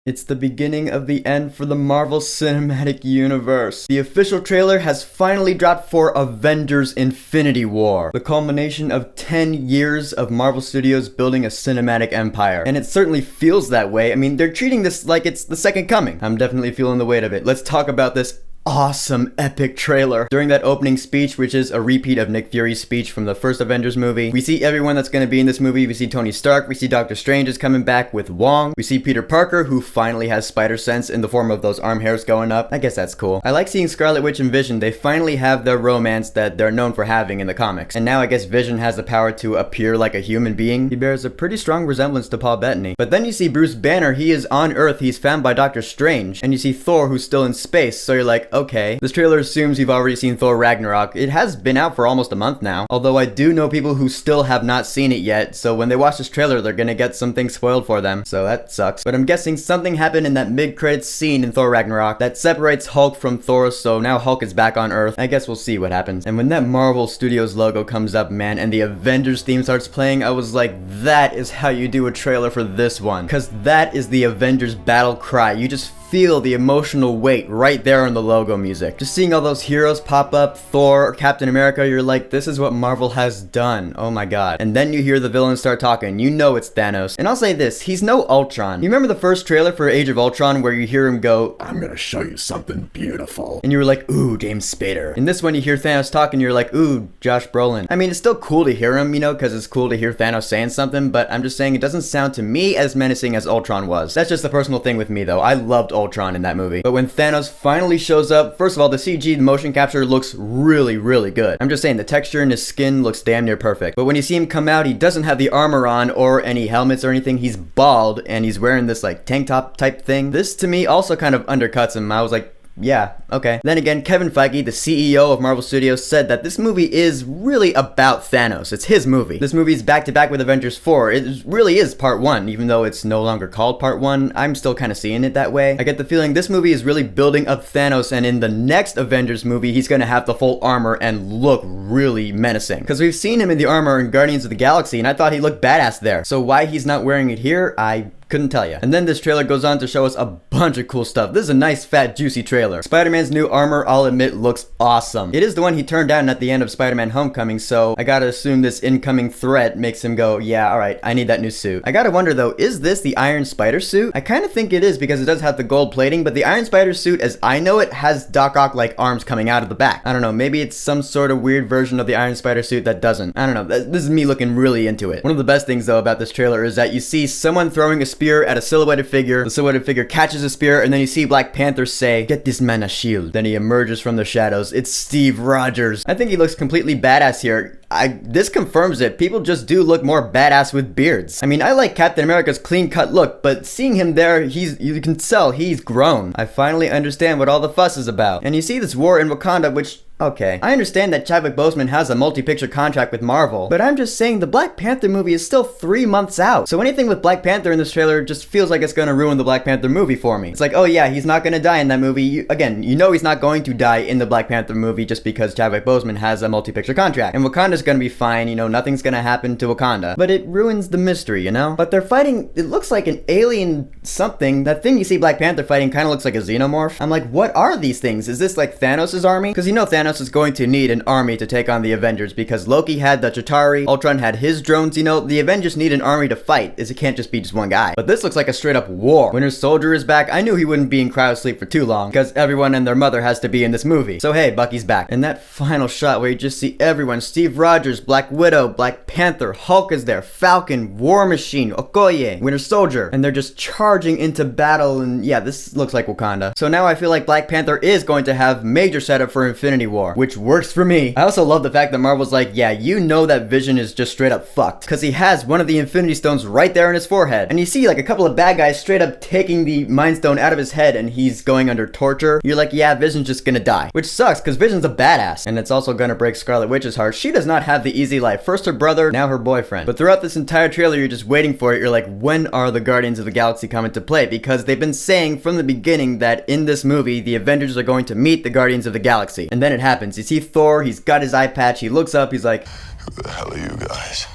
It's the beginning of the end for the Marvel Cinematic Universe. The official trailer has finally dropped for Avengers Infinity War, the culmination of 10 years of Marvel Studios building a cinematic empire. And it certainly feels that way. I mean, they're treating this like it's the second coming. I'm definitely feeling the weight of it. Let's talk about this awesome epic trailer. During that opening speech, which is a repeat of Nick Fury's speech from the first Avengers movie, we see everyone that's going to be in this movie. We see Tony Stark, we see Doctor Strange is coming back with Wong, we see Peter Parker, who finally has spider sense in the form of those arm hairs going up. I guess that's cool. I like seeing Scarlet Witch and Vision. They finally have their romance that they're known for having in the comics. And now I guess Vision has the power to appear like a human being. He bears a pretty strong resemblance to Paul Bettany. But then you see Bruce Banner. He is on Earth. He's found by Doctor Strange. And you see Thor, who's still in space. So you're like, okay. This trailer assumes you've already seen Thor Ragnarok. It has been out for almost a month now. Although I do know people who still have not seen it yet. So when they watch this trailer, they're gonna get something spoiled for them. So that sucks. But I'm guessing something happened in that mid-credits scene in Thor Ragnarok that separates Hulk from Thor. So now Hulk is back on Earth. I guess we'll see what happens. And when that Marvel Studios logo comes up, man, and the Avengers theme starts playing, I was like, that is how you do a trailer for this one. Cause that is the Avengers battle cry. You just feel the emotional weight right there in the logo music. Just seeing all those heroes pop up, Thor, Captain America, you're like, this is what Marvel has done. Oh my god. And then you hear the villains start talking. You know it's Thanos. And I'll say this, he's no Ultron. You remember the first trailer for Age of Ultron where you hear him go, "I'm gonna show you something beautiful." And you were like, ooh, James Spader. In this one you hear Thanos talk and you're like, ooh, Josh Brolin. I mean, it's still cool to hear him, you know, because it's cool to hear Thanos saying something, but I'm just saying it doesn't sound to me as menacing as Ultron was. That's just a personal thing with me though. I loved Ultron in that movie. But when Thanos finally shows up, first of all, the CG, the motion capture looks really, really good. I'm just saying the texture in his skin looks damn near perfect. But when you see him come out, he doesn't have the armor on or any helmets or anything. He's bald and he's wearing this like tank top type thing. This to me also kind of undercuts him. I was like, yeah, okay. Then again, Kevin Feige, the CEO of Marvel Studios, said that this movie is really about Thanos. It's his movie. This movie is back-to-back with Avengers 4. It really is part 1, even though it's no longer called part 1. I'm still kind of seeing it that way. I get the feeling this movie is really building up Thanos, and in the next Avengers movie, he's gonna have the full armor and look really menacing. Because we've seen him in the armor in Guardians of the Galaxy, and I thought he looked badass there. So why he's not wearing it here, I couldn't tell you. And then this trailer goes on to show us a bunch of cool stuff. This is a nice, fat, juicy trailer. Spider-Man's new armor, I'll admit, looks awesome. It is the one he turned down at the end of Spider-Man Homecoming, so I gotta assume this incoming threat makes him go, yeah, alright, I need that new suit. I gotta wonder though, is this the Iron Spider suit? I kinda think it is because it does have the gold plating, but the Iron Spider suit, as I know it, has Doc Ock-like arms coming out of the back. I don't know, maybe it's some sort of weird version of the Iron Spider suit that doesn't. I don't know, this is me looking really into it. One of the best things though about this trailer is that you see someone throwing a spear at a silhouetted figure. The silhouetted figure catches a spear, and then you see Black Panther say, "Get this man a shield." Then he emerges from the shadows. It's Steve Rogers. I think he looks completely badass here. This confirms it. People just do look more badass with beards. I mean, I like Captain America's clean-cut look, but seeing him there, you can tell he's grown. I finally understand what all the fuss is about. And you see this war in Wakanda, which, okay, I understand that Chadwick Boseman has a multi-picture contract with Marvel, but I'm just saying the Black Panther movie is still 3 months out. So anything with Black Panther in this trailer just feels like it's gonna ruin the Black Panther movie for me. It's like, oh yeah, he's not gonna die in that movie. Again, you know he's not going to die in the Black Panther movie just because Chadwick Boseman has a multi-picture contract. And Wakanda's gonna be fine, you know, nothing's gonna happen to Wakanda. But it ruins the mystery, you know? But they're fighting, it looks like an alien something. That thing you see Black Panther fighting kind of looks like a xenomorph. I'm like, what are these things? Is this like Thanos' army? Because you know Thanos is going to need an army to take on the Avengers because Loki had the Chitauri, Ultron had his drones, you know, the Avengers need an army to fight, as it can't just be just one guy. But this looks like a straight up war. Winter Soldier is back. I knew he wouldn't be in cryo sleep for too long because everyone and their mother has to be in this movie. So hey, Bucky's back. And that final shot where you just see everyone, Steve Rogers, Black Widow, Black Panther, Hulk is there, Falcon, War Machine, Okoye, Winter Soldier, and they're just charging into battle, and yeah, this looks like Wakanda. So now I feel like Black Panther is going to have major setup for Infinity War, which works for me. I also love the fact that Marvel's like, yeah, you know that Vision is just straight up fucked, because he has one of the Infinity Stones right there in his forehead, and you see like a couple of bad guys straight up taking the Mind Stone out of his head, and he's going under torture. You're like, yeah, Vision's just gonna die, which sucks, because Vision's a badass, and it's also gonna break Scarlet Witch's heart. She does not have the easy life. First her brother, now her boyfriend. But throughout this entire trailer, you're just waiting for it. You're like, when are the Guardians of the Galaxy coming to play? Because they've been saying from the beginning that in this movie, the Avengers are going to meet the Guardians of the Galaxy. And then it happens. You see Thor, he's got his eye patch, he looks up, he's like, who the hell are you guys?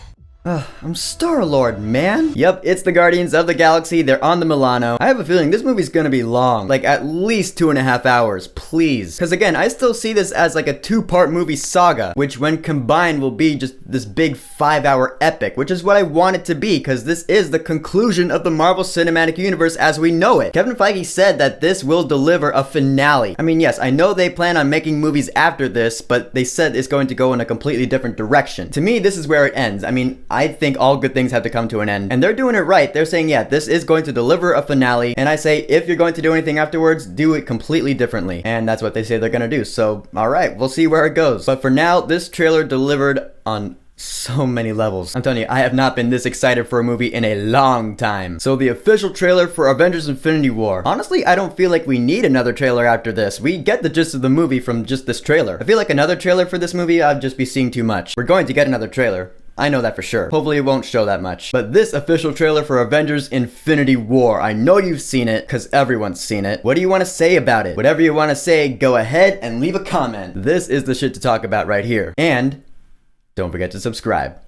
I'm Star-Lord, man. Yep, it's the Guardians of the Galaxy. They're on the Milano. I have a feeling this movie's gonna be long. Like, at least 2.5 hours, please. Because again, I still see this as like a 2-part movie saga, which when combined will be just this big 5-hour epic, which is what I want it to be, because this is the conclusion of the Marvel Cinematic Universe as we know it. Kevin Feige said that this will deliver a finale. I mean, yes, I know they plan on making movies after this, but they said it's going to go in a completely different direction. To me, this is where it ends. I mean, I think all good things have to come to an end. And they're doing it right. They're saying, yeah, this is going to deliver a finale. And I say, if you're going to do anything afterwards, do it completely differently. And that's what they say they're gonna do. So, alright, we'll see where it goes. But for now, this trailer delivered on so many levels. I'm telling you, I have not been this excited for a movie in a long time. So the official trailer for Avengers Infinity War. Honestly, I don't feel like we need another trailer after this. We get the gist of the movie from just this trailer. I feel like another trailer for this movie, I'd just be seeing too much. We're going to get another trailer. I know that for sure. Hopefully it won't show that much. But this official trailer for Avengers Infinity War, I know you've seen it, because everyone's seen it. What do you want to say about it? Whatever you want to say, go ahead and leave a comment. This is the shit to talk about right here. And don't forget to subscribe.